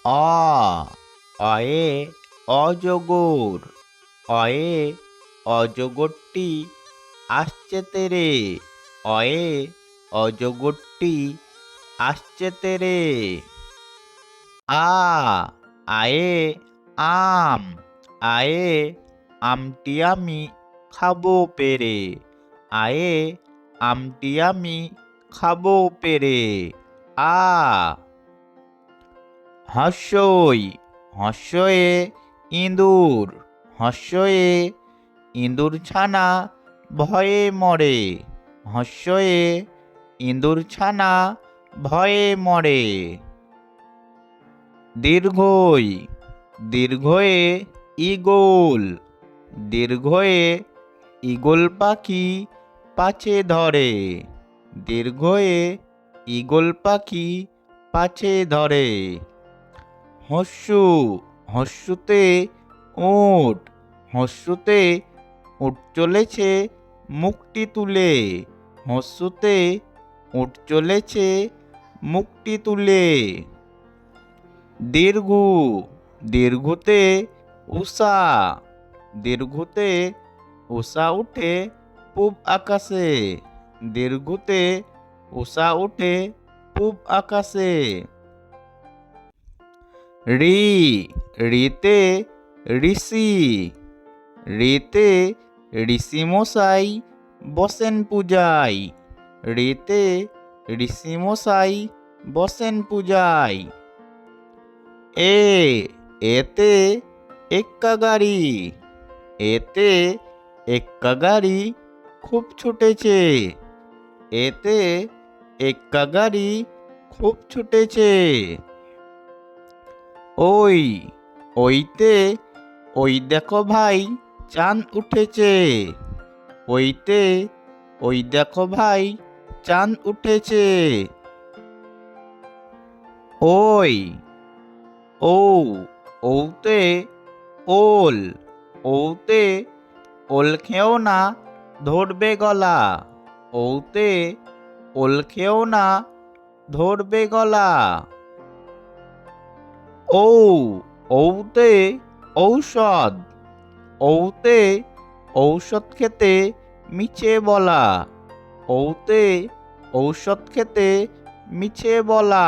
অ অয়ে অজগর। অয়ে অজগরটি আসছে তেরে। অয়ে অজগরটি আসছে তেরে। আ আয়ে আম। আয়ে আমটি আমি খাবো পেরে। আয়ে আমটি আমি খাবো পেরে। আ হর্ষই হর্ষয়ে ইঁদুর। হর্ষয়ে ইঁদুর ছানা ভয়ে মরে। হর্ষয়ে ইঁদুর ছানা ভয়ে মরে। দীর্ঘই দীর্ঘয়ে ঈগল। দীর্ঘয়ে ঈগল পাখি পাছে ধরে। দীর্ঘয়ে ঈগল পাখি পাছে ধরে। হস্যু হস্যুতে উট। হস্যুতে উট চলেছে মুখটি তুলে। হস্যুতে উট চলেছে মুখটি তুলে। দীর্ঘ দীর্ঘতে উষা। দীর্ঘতে উষা উঠে পূব আকাশে। দীর্ঘতে উষা উঠে পূব আকাশে। ঋ ঋতে ঋষি। ঋতে ঋষি মশাই বসেন পূজায়। ঋতে ঋষি মশাই বসেন পূজায়। এতে এক্কা গাড়ি। এতে এক্কা গাড়ি খুব ছুটেছে। এতে এক্কা গাড়ি খুব ছুটেছে। ওইতে ওই দেখো ভাই চাঁদ উঠেছে। ওইতে ওই দেখো ভাই চাঁদ উঠেছে। ওই ওতে ওল। ওতে ওল খেও না ধরবে গলা। ওতে ওল খেও না ধরবে গলা। ওতে ঔষধ। ওতে ঔষধ খেতে মিছে বলা। ওতে ঔষধ খেতে মিছে বলা।